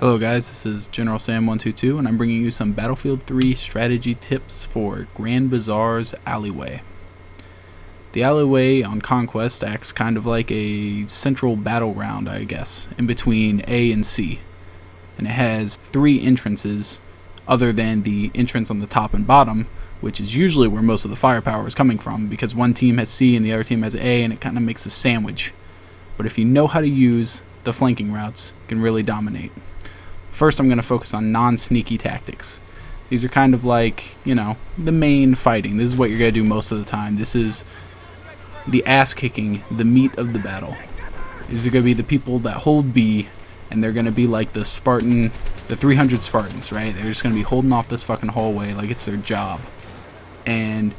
Hello guys, this is General Sam 122 and I'm bringing you some Battlefield 3 strategy tips for Grand Bazaar's Alleyway. The alleyway on Conquest acts kind of like a central battleground, I guess, in between A and C. And it has three entrances other than the entrance on the top and bottom, which is usually where most of the firepower is coming from, because one team has C and the other team has A, and it kind of makes a sandwich. But if you know how to use the flanking routes, you can really dominate. First, I'm going to focus on non-sneaky tactics. These are kind of like, you know, the main fighting. This is what you're going to do most of the time. This is the ass-kicking, the meat of the battle. These are going to be the people that hold B, and they're going to be like the 300 Spartans, right? They're just going to be holding off this fucking hallway like it's their job. And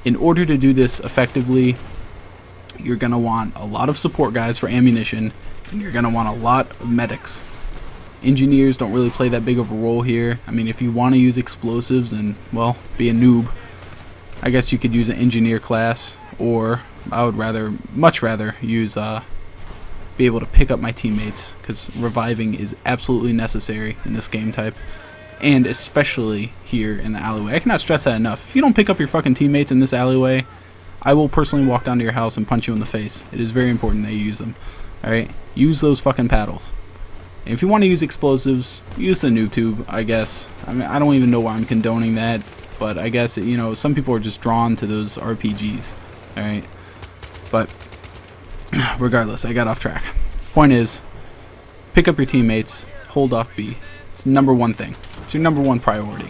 in order to do this effectively, you're going to want a lot of support guys for ammunition, and you're going to want a lot of medics. Engineers don't really play that big of a role here. I mean, if you want to use explosives and, well, be a noob, I guess you could use an engineer class, or I would much rather use be able to pick up my teammates, because reviving is absolutely necessary in this game type, and especially here in the alleyway. I cannot stress that enough. If you don't pick up your fucking teammates in this alleyway, I will personally walk down to your house and punch you in the face. It is very important that you use them. Alright? Use those fucking paddles. If you want to use explosives, use the noob tube, I guess. I mean, I don't even know why I'm condoning that, but I guess, you know, some people are just drawn to those RPGs. Alright? But, regardless, I got off track. Point is, pick up your teammates, hold off B. It's the #1 thing. It's your #1 priority.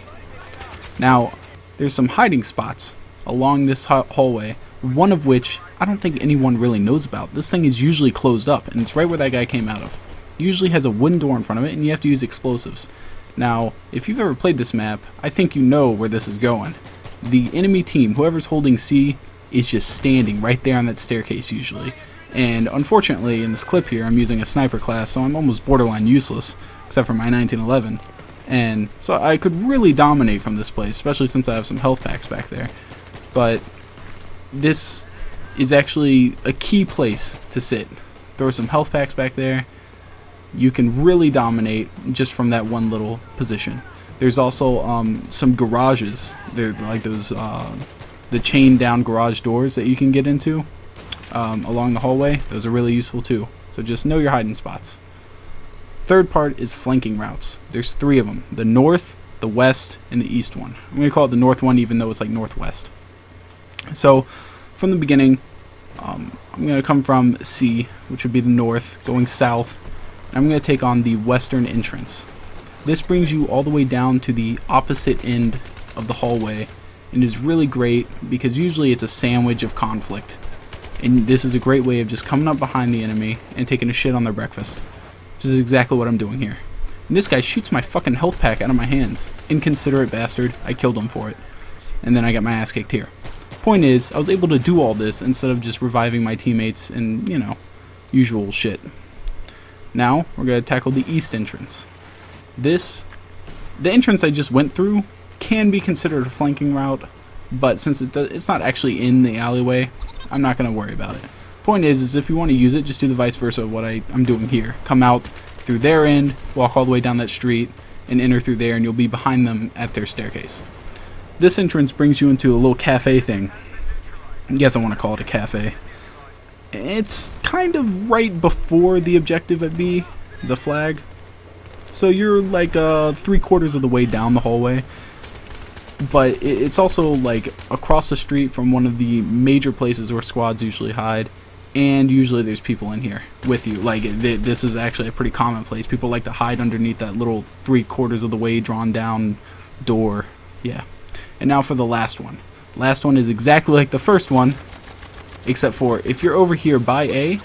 Now, there's some hiding spots along this hallway, one of which I don't think anyone really knows about. This thing is usually closed up, and it's right where that guy came out of. It usually has a wooden door in front of it, and you have to use explosives. Now, if you've ever played this map, I think you know where this is going. The enemy team, whoever's holding C, is just standing right there on that staircase usually. And unfortunately, in this clip here, I'm using a sniper class, so I'm almost borderline useless, except for my 1911. And so I could really dominate from this place, especially since I have some health packs back there. But this is actually a key place to sit. Throw some health packs back there. You can really dominate just from that one little position. There's also some garages. They're like those the chain down garage doors that you can get into along the hallway. Those are really useful too. So just know your hiding spots. Third part is flanking routes. There's 3 of them: the north, the west, and the east one. I'm going to call it the north one, even though it's like northwest. So from the beginning, I'm going to come from C, which would be the north, going south. I'm going to take on the western entrance. This brings you all the way down to the opposite end of the hallway, and is really great because usually it's a sandwich of conflict. And this is a great way of just coming up behind the enemy and taking a shit on their breakfast. Which is exactly what I'm doing here. And this guy shoots my fucking health pack out of my hands. Inconsiderate bastard. I killed him for it. And then I got my ass kicked here. Point is, I was able to do all this instead of just reviving my teammates and, you know, usual shit. Now, we're going to tackle the east entrance. The entrance I just went through can be considered a flanking route, but since it's not actually in the alleyway, I'm not going to worry about it. Point is if you want to use it, just do the vice versa of what I'm doing here. Come out through their end, walk all the way down that street, and enter through there, and you'll be behind them at their staircase. This entrance brings you into a little cafe thing. I guess I want to call it a cafe. It's kind of right before the objective at B, the flag. So you're like 3/4 of the way down the hallway. But it's also like across the street from one of the major places where squads usually hide. And usually there's people in here with you. Like, this is actually a pretty common place. People like to hide underneath that little 3/4 of the way drawn down door. Yeah. And now for the last one. Last one is exactly like the first one, except for if you're over here by A,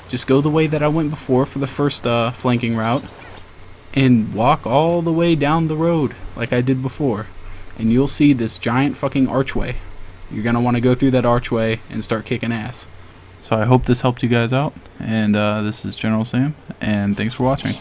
just go the way that I went before for the first flanking route, and walk all the way down the road like I did before, and you'll see this giant fucking archway. You're gonna want to go through that archway and start kicking ass. So I hope this helped you guys out, and this is General Sam, and thanks for watching.